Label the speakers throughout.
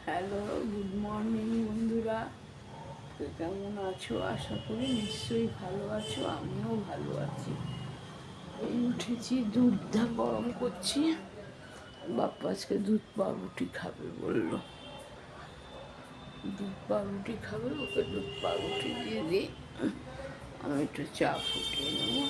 Speaker 1: Hello, good morning বন্ধুরা। কেমন আছো? আশা করি নিশ্চয়ই ভালো আছো। আমিও ভালো আছি। এই উঠেছি, দুধটা গরম করছি। বাপ্পা আজকে দুধ পাউরুটি খাবে বললো। দুধ পাউরুটি খাবে, ওকে দুধ পাউরুটি দিয়ে দিই। আমি একটু চা ফুটিয়ে নেবো।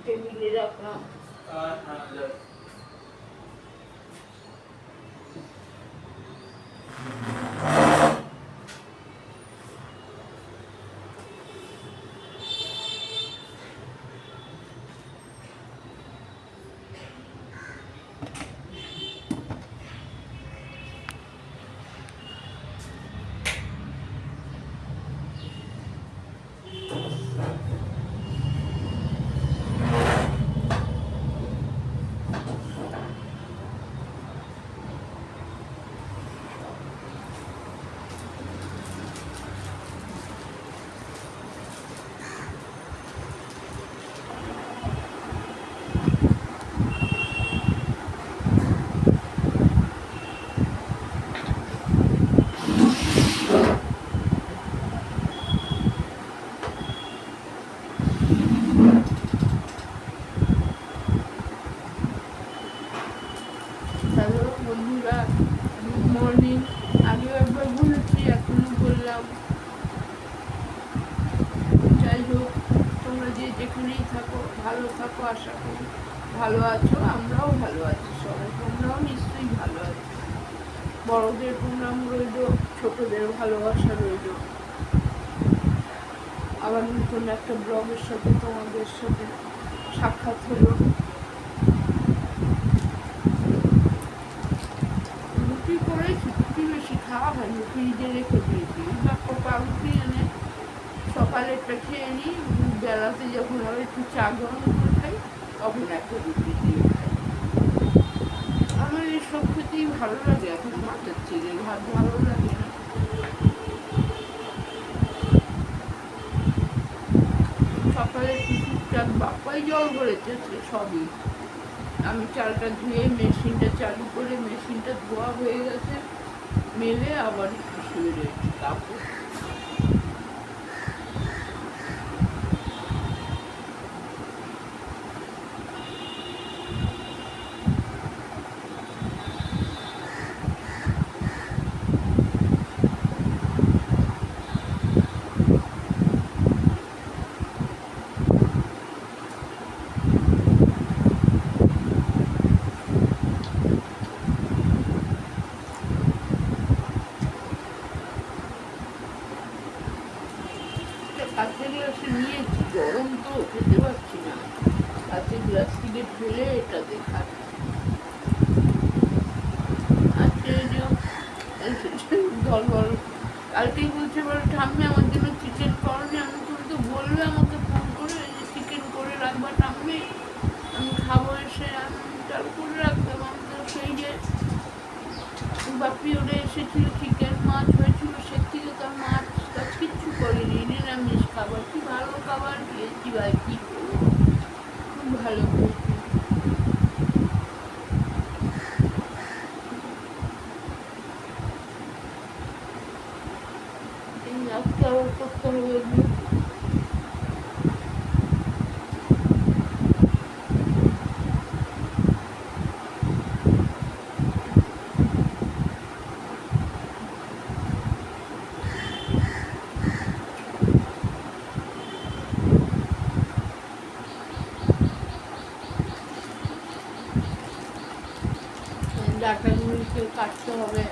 Speaker 1: টেবিলে রাখলাম। হ্যালো বন্ধুরা, গুড মর্নিং। আগেও একবার বলেছি, এখনো বললাম। যাই হোক, তোমরা যে যেখানেই থাকো ভালো থাকো, আশা করি ভালো আছো। আমরাও ভালো আছি সবাই, তোমরাও নিশ্চয়ই ভালো আছো। বড়দের প্রণাম রইল, ছোটদের ভালোবাসা রইল। আবার নতুন একটা ব্লগের সাথে তোমাদের সাথে সাক্ষাৎ হলো। রুটি করেছি, রুটি বেশি খাওয়া হয়নি, ফ্রিজে রেখে দিয়েছি। পাউরুটি এনে সকালেরটা খেয়ে নিই, বেলাতে যখন আবার একটু চা গরম করে খাই তখন একটা রুটি দিয়ে খাই। আমার এসব খেতেই ভালো লাগে। এখন মাছের চিড়ে ভাত ভালো লাগে না। সকালে টুকটাক বাপাই জল ভরেছে, সে সবই। আমি চালটা ধুয়ে মেশিনটা চালু করে মেশিনটা ধোয়া হয়ে গেছে, মেলে আবার একটু শুয়ে রয়েছে কাপড়। কাঁচের গ্লাসে নিয়েছি, গরম তো খেতে পারছি না, কাঁচের গ্লাস থেকে ঢেলে এটা দেখাচ্ছি। আজকে জল বল কালকেই বলছে, বলে ঠাম্মি আমার জন্য চিকেন করনি। আমি, তুমি তো বলবে আমাকে ফোন করে যে চিকেন করে রাখবা ঠাম্মি, আমি খাবো এসে, আমি চাল করে রাখতাম। আমি তো সেই যে বাপি ওরা এসেছিল, চিকেন মাছ হয়েছিল, সে থেকে তো মাছ টাছ কিচ্ছু করিনি, নিরামিষ খাবার। কি ভালো খাবার দিয়েছি ভাই, কি করবো, খুব ভালো হয়েছে। আজকে আবার করতে হবে এগুলো। ডাটাগুলিকে কাটতে হবে।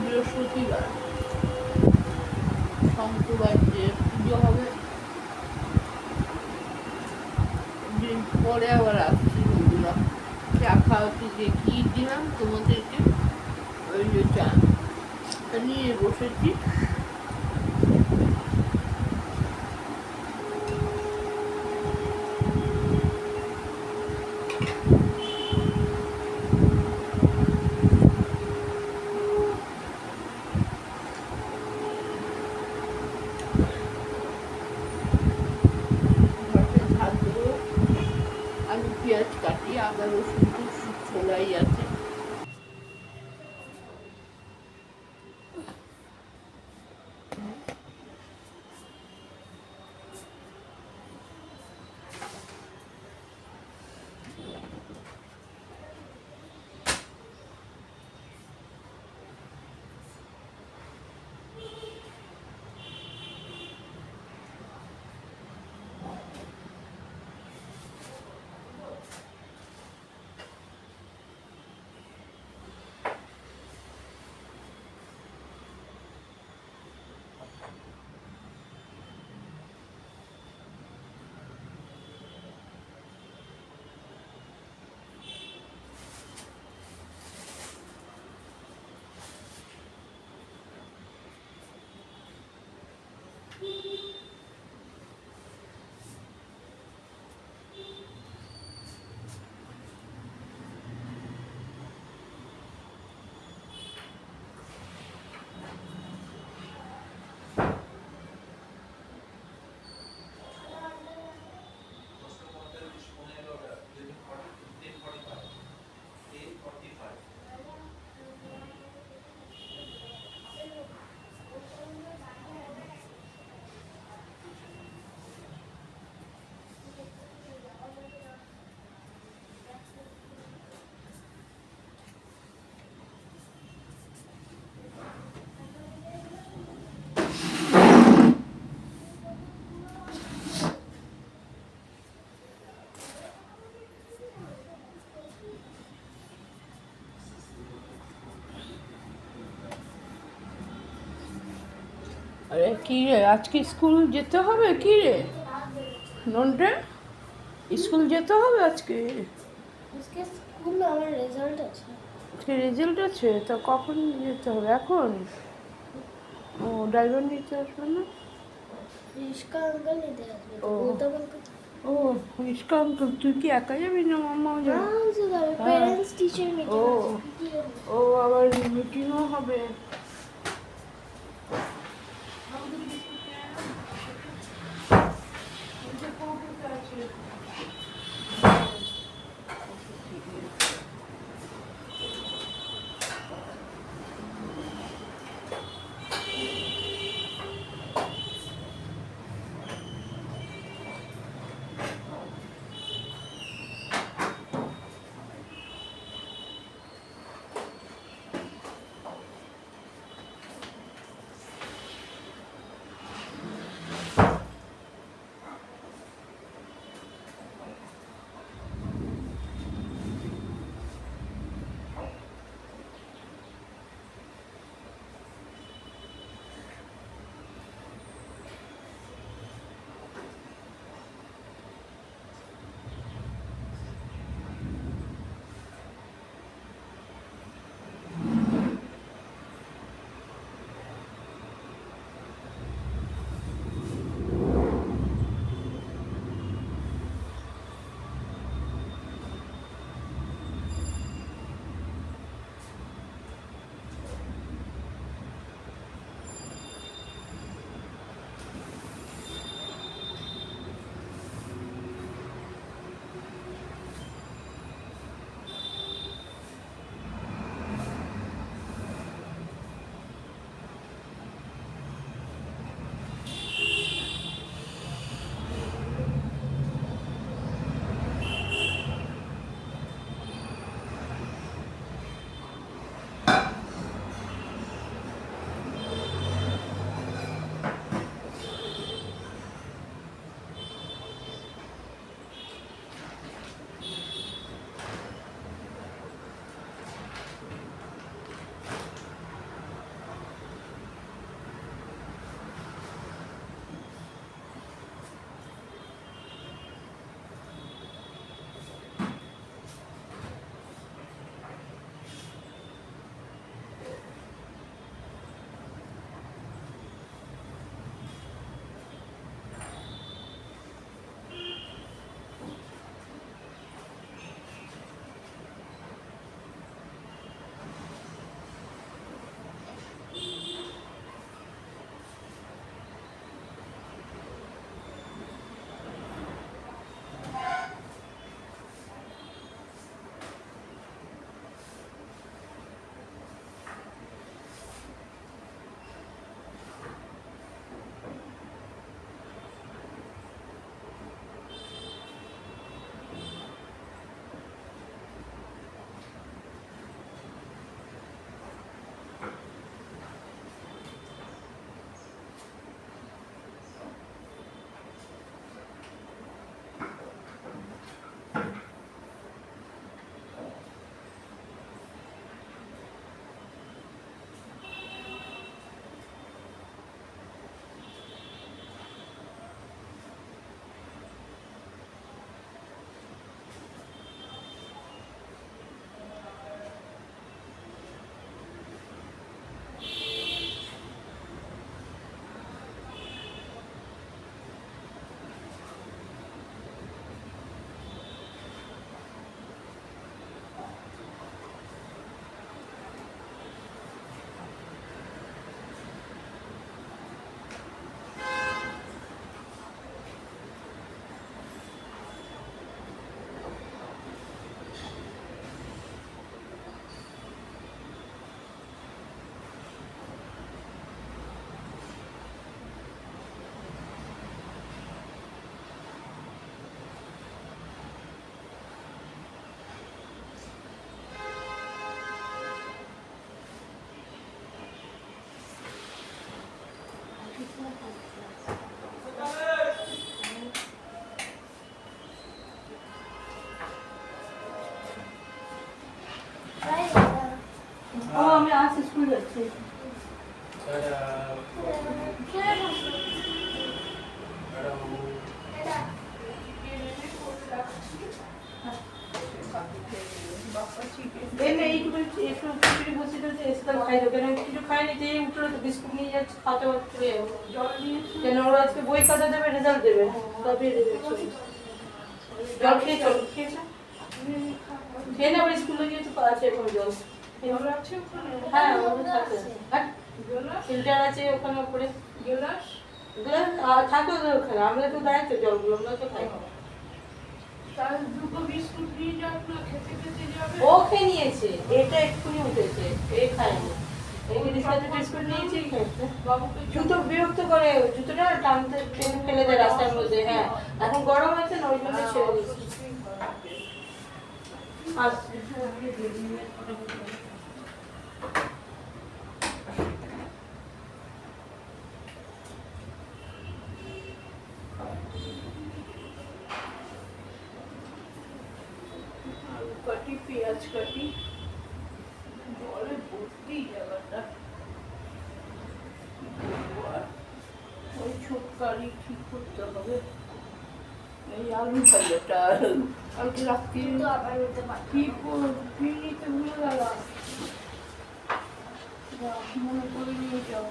Speaker 1: বৃহস্পতিবার শঙ্করবাড়িতে পুজো হবে, দিন পরে আবার আসছি বন্ধুরা। চা খাওয়াতে দেখিয়ে দিলাম তোমাদেরকে, ওই যে চা নিয়ে বসেছি। আমি পেঁয়াজ কাটি, আদা রসুন তো ছোলাই আছে। আরে কি রে, আজকে স্কুল যেতে হবে? কি রে নন্টে, স্কুল যেতে হবে আজকে?
Speaker 2: আজকে স্কুল আমার রেজাল্ট আছে।
Speaker 1: আজকে রেজাল্ট আছে, তো কখন যেতে হবে? এখন? ও, ড্রাইভার নিতে আসবে না?
Speaker 2: রিস্কা আঙ্কেল নিতে আসবে, তো
Speaker 1: ও।
Speaker 2: গৌতম আঙ্কেল।
Speaker 1: ও, রিস্কা আঙ্কেল, তুই কি একা যাবি না মাম্মাও যাবে? হ্যাঁ।
Speaker 2: প্যারেন্টস টিচার
Speaker 1: ও।
Speaker 2: মিটিং আছে, PTA হবে।
Speaker 1: ও, আবার মিটিংও হবে। ও, আমি আজ স্কুল যাচ্ছি।
Speaker 3: উঠে একটু খিচুড়ি বসে দিয়েছে, এসে তার খাই দেবে, কেন কিছু খাইনি, দিয়ে উঠলো তো বিস্কুট নিয়ে যাচ্ছে, খাতে চলে যাবো।
Speaker 1: জল দিয়েছি।
Speaker 3: কেন ওরা আজকে বই খাতা দেবে, রেজাল্ট দেবে, তবে দেবে ছবি। জল খেয়ে চল, খেয়েছে? খেয়ে না, আবার স্কুলে গিয়ে তো আছে এখন জল।
Speaker 1: জল আছে ওখানে?
Speaker 3: হ্যাঁ, ওখানে থাকে। হ্যাঁ,
Speaker 1: গ্লাস?
Speaker 3: ফিল্টার আছে ওখানে উপরে।
Speaker 1: গ্লাস?
Speaker 3: থাকে ওদের ওখানে, আমরা তো দেয় তো জলগুলো, আমরা তো খাই।
Speaker 1: তার দুটো বিস্কুট নিয়ে যাক না, খেতে খেতে যাবে।
Speaker 3: ও খেয়ে নিয়েছে, এটা এক্ষুনি উঠেছে, এ খায়নি। এই বিস্কুট বিস্কুট নিয়েছি, খেয়েছে।
Speaker 1: বাবুকে
Speaker 3: জুতো বিরক্ত করে, জুতোটা টানতে টেনে ফেলে দেয় রাস্তার মধ্যে। হ্যাঁ, এখন গরম আছে না, ওই জন্য ছেড়ে দিচ্ছি। আসছে।
Speaker 1: আলু কাটি, পেঁয়াজ কাটি, জলে ভর্তি জায়গাটা। ওই ছোটকারি ঠিক করতে হবে। এই আলু ভাজাটা কালকে রাত্রি
Speaker 2: তো আবার নিতে পারি।
Speaker 1: কি নিতে ভুলে গেলাম। মনে করে নিয়ে যাও।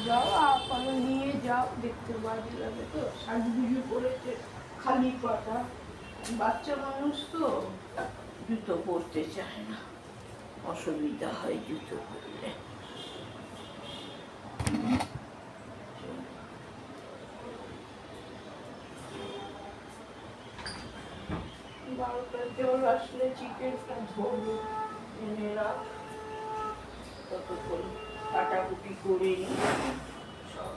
Speaker 1: যাও আপনারা নিয়ে যাও, দেখতে বাজে লাগে তো, সাজগুজু করেছে খালি পাটা, বাচ্চা মানুষ তো জুতো পরতে চায় না, অসুবিধা হয় জুতো পরলে। বারোটার জল আসলে চিকেনটা ধরবো, এনে রাখ, ততক্ষণ কাটাকুটি করে নিই সব।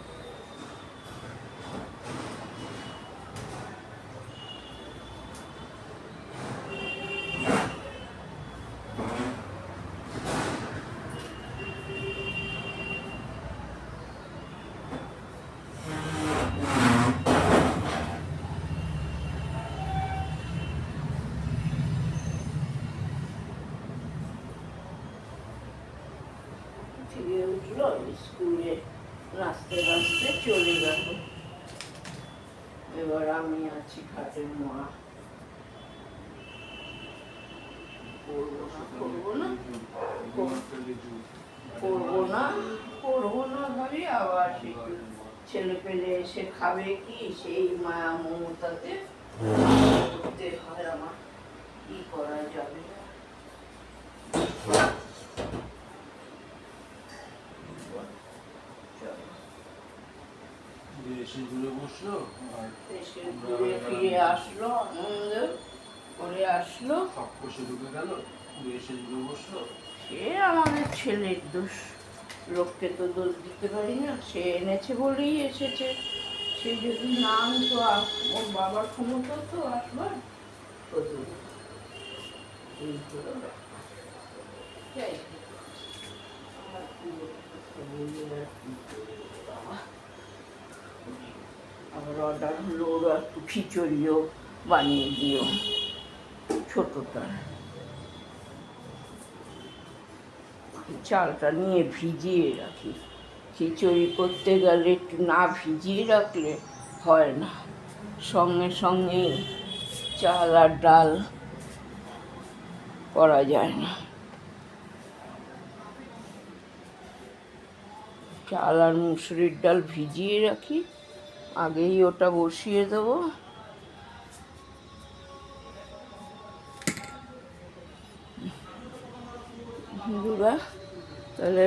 Speaker 1: থেকে উঠলো, স্কুলে নাচতে নাচতে চলে গেল। এবার আমি আছি খাটের মা, করবো না ভাবি, আবার ছেলে পেলে এসে খাবে কি, সেই মায়া মমতাতে করতে হয় আমার, কি করা যাবে।
Speaker 4: এসে ঘুরে বসলো আর
Speaker 1: এসে ঘুরে ফিরে আসলো, আনন্দ করে আসলো।
Speaker 4: সব কষে ঢুকে গেল, এসে ঘুরে বসলো।
Speaker 1: সে আমাদের ছেলের দোষ, লোককে তো দোষ দিতে পারি না, সে এনেছে বলেই এসেছে। সে যদি না আনতো, ওর বাবার ক্ষমতা তো আসবার হতো না। এই হলো ব্যাপার। যাই হোক, আমার কি বলবো, আর কি করবো বাবা। আবার অর্ডার হলো, ওরা একটু খিচুড়িও বানিয়ে দিও, ছোটটা। চালটা নিয়ে ভিজিয়ে রাখি, খিচুড়ি করতে গেলে একটু না ভিজিয়ে রাখলে হয় না, সঙ্গে সঙ্গে চাল আর ডাল করা যায় না। চাল আর মুসুরির ডাল ভিজিয়ে রাখি, আগেই ওটা বসিয়ে দেবো। দুর্গা, তাহলে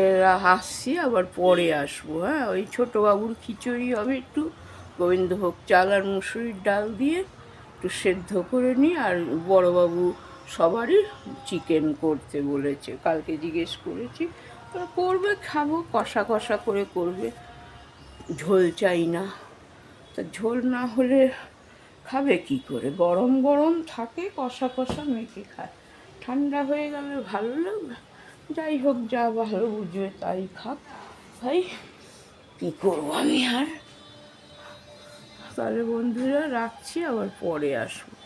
Speaker 1: আসছি, আবার পরে আসবো। হ্যাঁ, ওই ছোটো বাবুর খিচুড়ি হবে, একটু গোবিন্দভোগ চাল আর মুসুরির ডাল দিয়ে একটু সেদ্ধ করে নিই। আর বড়োবাবু সবারই চিকেন করতে বলেছে, কালকে জিজ্ঞেস করেছি, ওরা করবে, খাবো, কষা কষা করে করবে, ঝোল চাই না। তা ঝোল না হলে খাবে কি করে, গরম গরম থাকে, কষা কষা মেখে খায়, ঠান্ডা হয়ে গেলে ভালো লাগবে। যাই হোক, যা ভালো বুঝবে তাই খাক ভাই, কী করবো আমি আর। তাহলে বন্ধুরা রাখছি, আবার পরে আসবো।